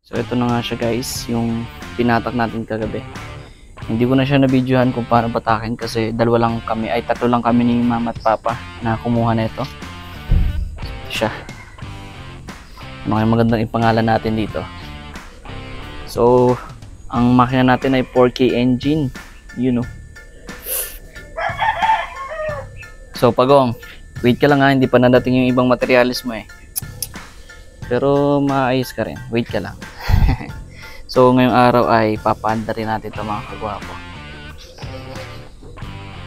So ito na nga siya guys, yung pinatak natin kagabi. Hindi ko na siya na-videohan kung paano patakin kasi tatlo lang kami ni mama at papa na kumuha na ito. Ito siya. Ano kaya magandang ipangalan natin dito. So, ang makina natin ay 4K engine. You know. So, Pagong, wait ka lang ha, hindi pa nadating yung ibang materialis mo eh. Pero maayos ka rin, wait ka lang. So ngayong araw ay papaanda rin natin ito mga kagwapo.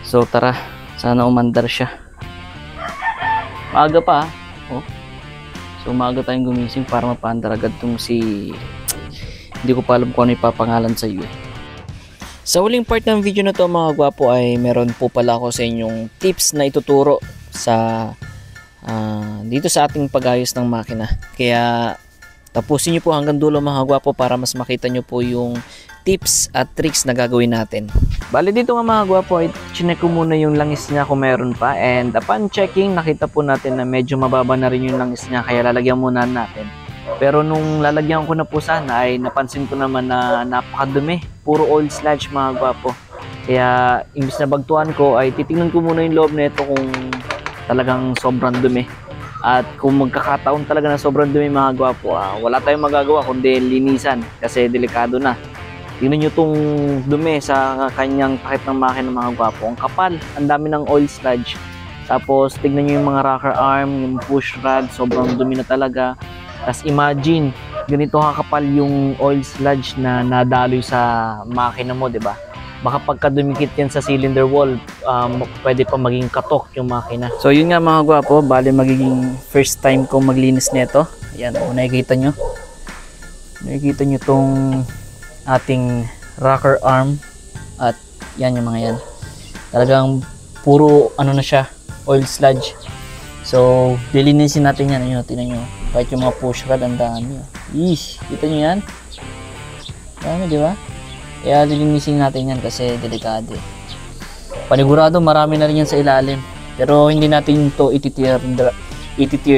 So tara, sana umandar siya. Maaga pa oh. So maaga tayong gumising para mapaandar agad tong hindi ko pa alam kung ano ipapangalan sa iyo. Sa huling part ng video na to mga kagwapo ay meron po pala ako sa inyong tips na ituturo sa dito sa ating pag-ayos ng makina. Kaya tapusin nyo po hanggang dulo mga gwapo para mas makita nyo po yung tips at tricks na gagawin natin. Bali dito nga mga gwapo ay chinek ko muna yung langis niya kung meron pa, and upon checking nakita po natin na medyo mababa na rin yung langis niya kaya lalagyan muna natin. Pero nung lalagyan ko na po sana ay napansin ko naman na napakadumi, puro oil sludge mga gwapo. Kaya imbis na bagtuan ko ay titingnan ko muna yung loob nito kung talagang sobrang dumi. At kung magkakataon talaga na sobrang dumi mga gwapo, wala tayong magagawa kundi linisan kasi delikado na. Tingnan nyo itong dumi sa kanyang takip ng makina mga gwapo. Ang kapal, ang dami ng oil sludge. Tapos tignan nyo yung mga rocker arm, yung push rod, sobrang dumi na talaga. Tapos imagine, ganito kakapal yung oil sludge na nadaloy sa makina mo, 'di ba? Baka pagka dumikit yan sa cylinder wall, pwede pa maging katok yung makina. So yun nga mga gwapo, bali magiging first time kong maglinis nito. Ayan, kung nakikita nyo. Nakikita nyo tong ating rocker arm. At yan yung mga yan. Talagang puro ano na siya, oil sludge. So lilinisin natin yan. Ayun, tingnan nyo. Kahit yung mga push rod, ang dami. Kita nyo yan? Dami, di ba? Kaya lilinisin natin yan kasi delikado. Panigurado marami na rin yan sa ilalim. Pero hindi natin ito iti-tear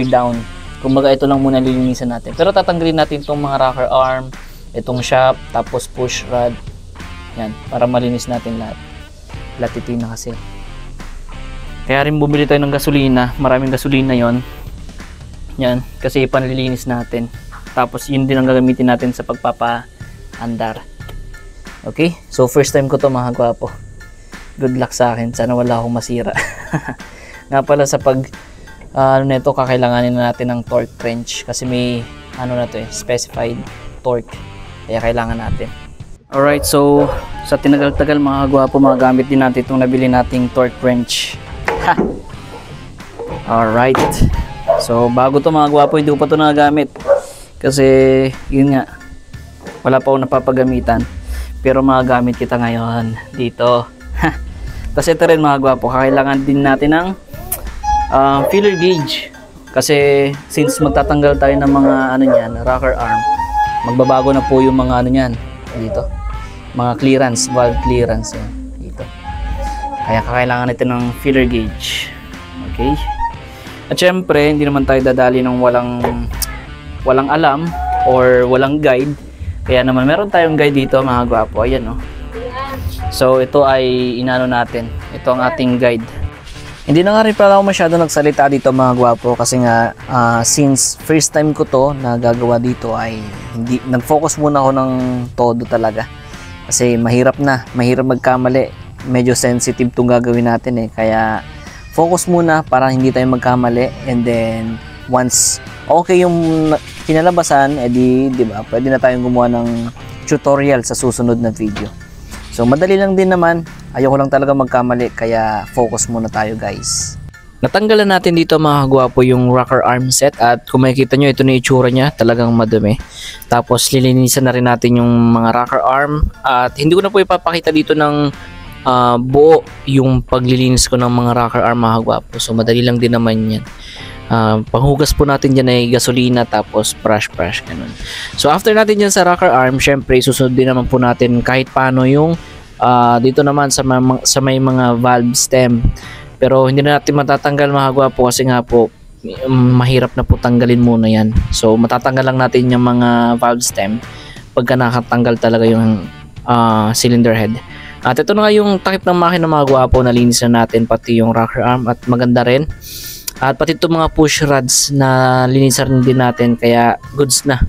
down. Kumbaga ito lang muna lilinisan natin. Pero tatanggalin natin itong mga rocker arm, itong shaft, tapos push rod. Yan, para malinis natin lahat. Latiti na kasi. Kaya rin bumili tayo ng gasolina. Maraming gasolina yon. Yan, kasi panlilinis natin. Tapos yun din ang gagamitin natin sa pagpapaandar. Okay, so first time ko to mga gwapo. Good luck sa akin, sana wala akong masira. Nga pala sa nito kakailanganin na natin ng torque wrench kasi may na to specified torque. Kaya kailangan natin. Alright, so sa tinagal-tagal mga gwapo, magamit din natin itong nabili nating torque wrench. Alright. So bago to mga gwapo, hindi ko pa to nagagamit. Kasi yun nga, wala pa akong napapagamitan. Pero magagamit kita ngayon dito. Tapos ito rin mga gwapo, kailangan din natin ng filler gauge. Kasi since magtatanggal tayo ng mga rocker arm, magbabago na po yung mga dito. Mga clearance, valve clearance yan dito. Kaya kailangan natin ng filler gauge. Okay? At syempre, hindi naman tayo dadali ng walang alam or walang guide. Kaya naman meron tayong guide dito mga gwapo. Ayan no. So ito ay inano natin. Ito ang ating guide. Hindi na nga rin pala ako masyado nagsalita dito mga gwapo. Kasi nga since first time ko to na gagawa dito ay nag-focus muna ako ng todo talaga. Kasi mahirap magkamali. Medyo sensitive tong gagawin natin eh. Kaya focus muna para hindi tayo magkamali. And then once okay yung kinalabasan, di ba, pwede na tayong gumawa ng tutorial sa susunod na video. So madali lang din naman, ayoko lang talaga magkamali kaya focus muna tayo guys. Natanggalan natin dito mga gwapo yung rocker arm set at kung makikita nyo ito na itsura niya, talagang madumi. Tapos lilinisan na rin natin yung mga rocker arm at hindi ko na po ipapakita dito ng buo yung paglilinis ko ng mga rocker arm mga gwapo. So madali lang din naman yan. Panghugas po natin dyan ay gasolina tapos brush ganun. So after natin dyan sa rocker arm, syempre susunod din naman po natin kahit paano yung dito naman sa may mga valve stem. Pero hindi na natin matatanggal mga gwapo kasi nga po mahirap na po tanggalin muna yan. So matatanggal lang natin yung mga valve stem pagka nakatanggal talaga yung cylinder head. At ito na nga yung takip ng makina mga gwapo, nalinis na natin pati yung rocker arm at maganda rin. At pati itong mga push rods na linisan din natin, kaya goods na.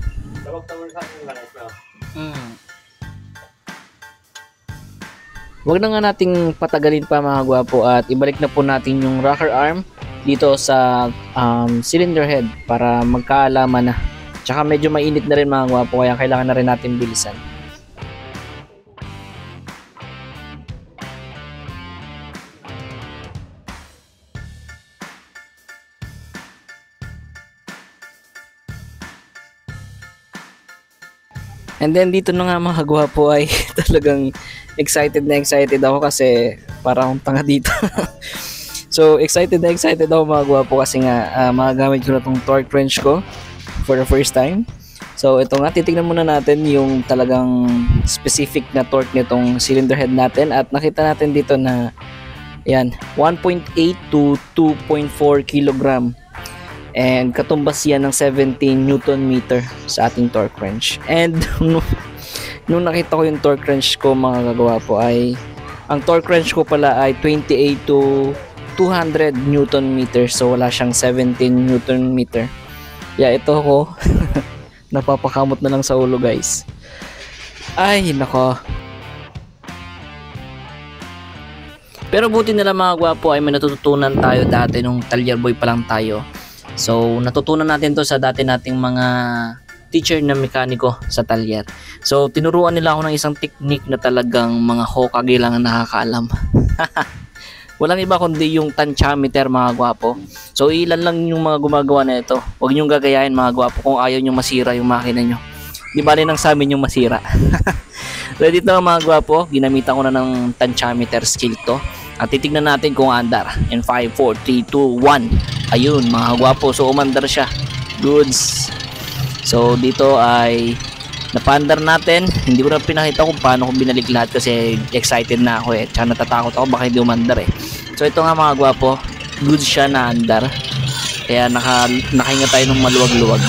Wag na nga nating patagalin pa mga gwapo at ibalik na po natin yung rocker arm dito sa cylinder head para magkaalaman na. Tsaka medyo mainit na rin mga gwapo, kaya kailangan na rin natin bilisan. And then dito na nga mga gwapo ay talagang excited ako kasi parang tanga dito. So excited ako mga gwapo kasi nga magagamit ko na tong torque wrench ko for the first time. So ito nga, titignan muna natin yung talagang specific na torque nitong cylinder head natin at nakita natin dito na yan 1.8 to 2.4 kilogram. And katumbas yan ng 17 Newton meter sa ating torque wrench. And nung nakita ko yung torque wrench ko mga kagwapo ay ang torque wrench ko pala ay 28 to 200 Newton meter. So wala siyang 17 Newton meter. Yeah, ito ko napapakamot na lang sa ulo guys. Ay nako. Pero buti na lang mga gwapo ay may natututunan tayo dati nung talyer boy pa lang tayo. So natutunan natin to sa dati nating mga teacher na mekaniko sa talyer. So tinuruan nila ako ng isang technique na talagang mga Hokage lang ang nakakaalam. Walang iba kundi yung tensiometer mga gwapo. So ilan lang yung mga gumagawa na ito. Huwag nyong gagayahin mga gwapo kung ayaw nyo masira yung makina nyo. Di ba rin ang sa amin yung masira. So dito mga gwapo, ginamitan ko na ng tensiometer skill to. At titignan natin kung andar. In 5, 4, 3, 2, 1. Ayun mga gwapo, so umandar siya. Goods. So dito ay napandar natin. Hindi ko na pinakita kung paano ko binalik lahat kasi excited na ako eh. Tsaka natatakot ako baka hindi umandar eh. So ito nga mga gwapo, goods siya na andar. Kaya nakahinga tayo ng maluwag-luwag.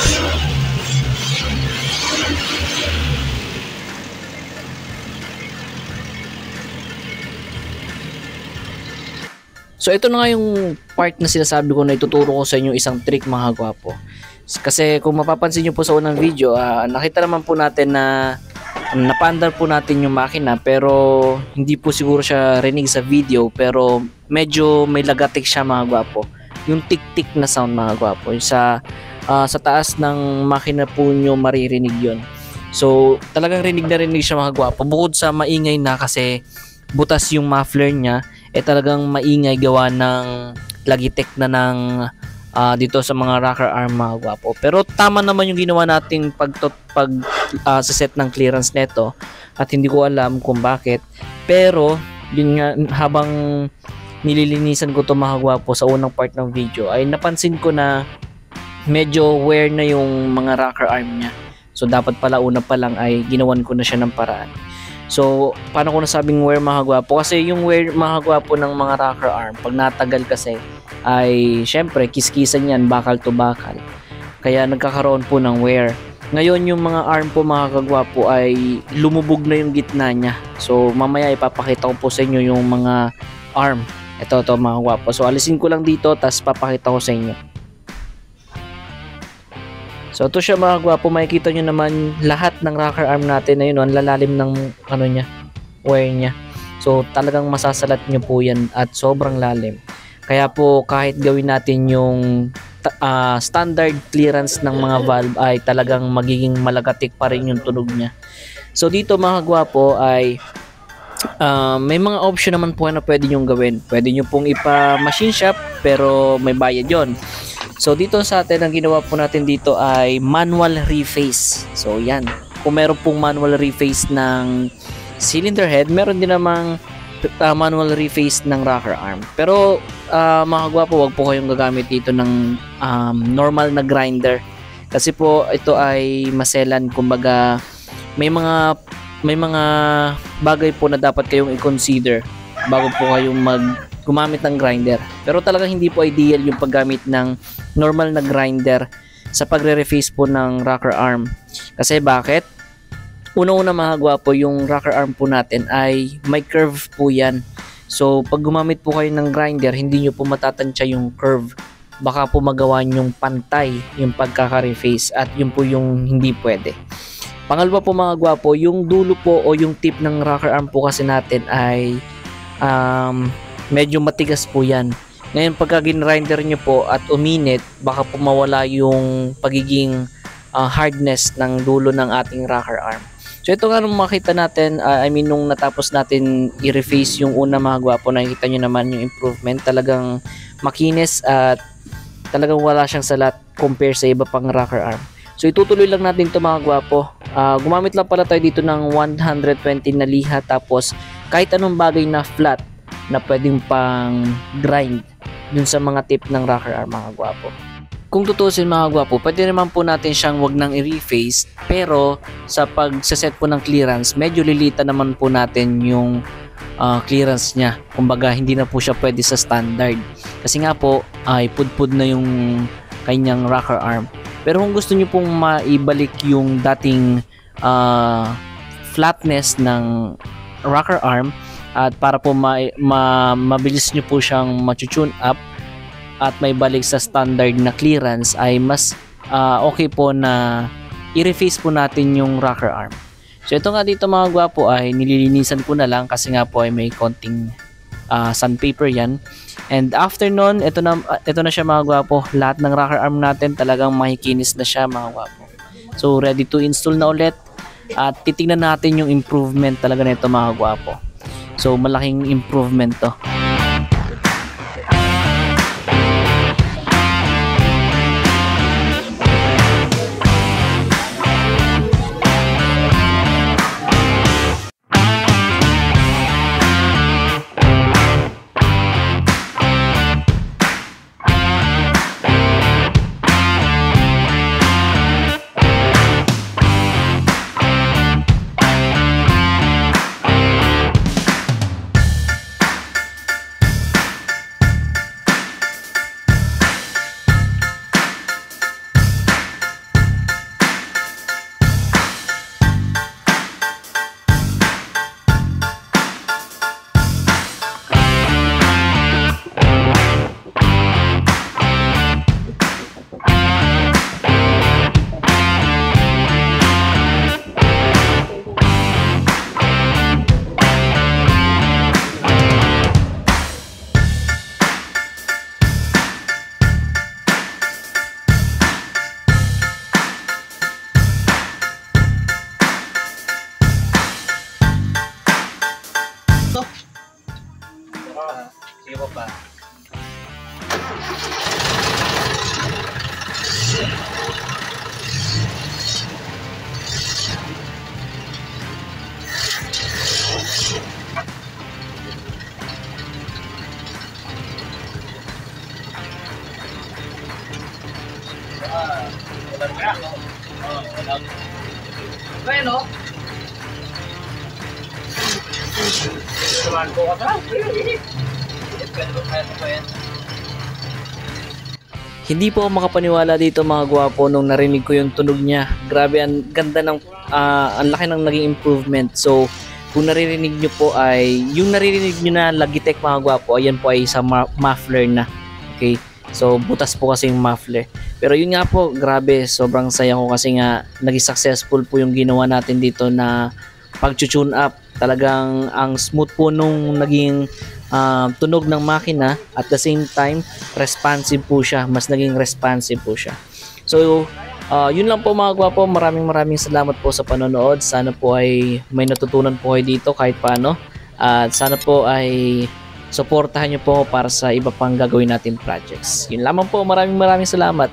So ito na nga yung part na sinasabi ko na ituturo ko sa inyo isang trick mga gwapo. Kasi kung mapapansin nyo po sa unang video, nakita naman po natin na napandar po natin yung makina pero hindi po siguro siya rinig sa video pero medyo may lagatik siya mga gwapo. Yung tik-tik na sound mga gwapo. Sa taas ng makina po nyo maririnig yon. So talagang rinig na rinig siya mga gwapo. Bukod sa maingay na kasi butas yung muffler niya, talagang maingay gawa ng lagitek na ng dito sa mga rocker arm mga gwapo. Pero tama naman yung ginawa nating set ng clearance neto at hindi ko alam kung bakit. Pero yun nga, habang nililinisan ko to mga gwapo sa unang part ng video ay napansin ko na medyo wear na yung mga rocker arm niya. So dapat pala una pa lang ay ginawan ko na siya ng paraan. So, paano ko nasabing wear mga gwapo? Kasi yung wear mga gwapo ng mga rocker arm, pag natagal kasi, ay syempre, kiskisan yan, bakal to bakal. Kaya nagkakaroon po ng wear. Ngayon, yung mga arm po mga kagwapo ay lumubog na yung gitna niya. So, mamaya ipapakita ko po sa inyo yung mga arm. Ito mga gwapo. So, alisin ko lang dito, tas papakita ko sa inyo. So ito siya mga gwapo, makikita nyo naman lahat ng rocker arm natin na yun, ang lalalim ng wire niya. So talagang masasalat nyo po yan at sobrang lalim. Kaya po kahit gawin natin yung standard clearance ng mga valve ay talagang magiging malagatik pa rin yung tunog niya. So dito mga gwapo ay may mga option naman po na pwede nyo gawin. Pwede nyo pong ipa-machine shop pero may bayad yon. So dito sa atin, ang ginawa po natin dito ay manual reface. So yan, kung meron pong manual reface ng cylinder head, meron din namang manual reface ng rocker arm. Pero mga gwapo, wag po kayong gagamit dito ng normal na grinder. Kasi po ito ay maselan, kumbaga may mga bagay po na dapat kayong i-consider bago po kayong gumamit ng grinder. Pero talagang hindi po ideal yung paggamit ng normal na grinder sa pagre-reface po ng rocker arm. Kasi bakit? Una-una mga gwapo, yung rocker arm po natin ay may curve po yan. So pag gumamit po kayo ng grinder, hindi nyo po matatansya yung curve. Baka po magawa nyong pantay yung pagkaka-reface at yun po yung hindi pwede. Pangalawa po mga gwapo, yung dulo po o yung tip ng rocker arm po kasi natin ay medyo matigas po yan. Ngayon pagka gin-grinder nyo po at uminit, baka po mawala yung pagiging hardness ng dulo ng ating rocker arm. So ito nga nung makita natin, nung natapos natin i-reface yung una mga gwapo, nakikita nyo naman yung improvement. Talagang makinis at talagang wala siyang salat compare sa iba pang rocker arm. So itutuloy lang natin ito mga gwapo. Gumamit lang pala tayo dito ng 120 na liha, tapos kahit anong bagay na flat na pwedeng pang grind dun sa mga tip ng rocker arm mga gwapo. Kung tutusin mga gwapo, pwede naman po natin siyang wag nang i-reface, pero sa pagsaset po ng clearance, medyo lilita naman po natin yung clearance niya. Kumbaga hindi na po siya pwede sa standard. Kasi nga po ay pudpud na yung kanyang rocker arm. Pero kung gusto niyo pong maibalik yung dating flatness ng rocker arm at para po mabilis niyo po siyang ma-tune up at may balik sa standard na clearance, ay mas okay po na i-reface po natin yung rocker arm. So ito nga dito mga gwapo ay nililinisan ko na lang kasi nga po ay may konting sandpaper yan. And after nun, ito na siya mga gwapo. Lahat ng rocker arm natin talagang mahikinis na siya mga gwapo. So ready to install na ulit. At titingnan natin yung improvement talaga nito mga gwapo. So malaking improvement to. Sige po pa. Bueno. Tumaan ko ka pa. Hindi po ako makapaniwala dito mga gwapo nung narinig ko yung tunog niya. Grabe, ang ganda ng ang laki ng naging improvement. So kung naririnig nyo po ay yung naririnig nyo na Logitech mga gwapo, ayan po ay sa muffler na. Okay, so butas po kasi yung muffler. Pero yun nga po, grabe, sobrang saya ko kasi nga naging successful po yung ginawa natin dito na pag-tune up. Talagang ang smooth po nung naging tunog ng makina, at the same time responsive po siya, mas naging responsive po siya. So yun lang po mga gwapo, maraming salamat po sa panonood. Sana po ay may natutunan po kayo dito kahit paano, at sana po ay suportahan nyo po para sa iba pang gagawin natin projects. Yun lamang po, maraming salamat.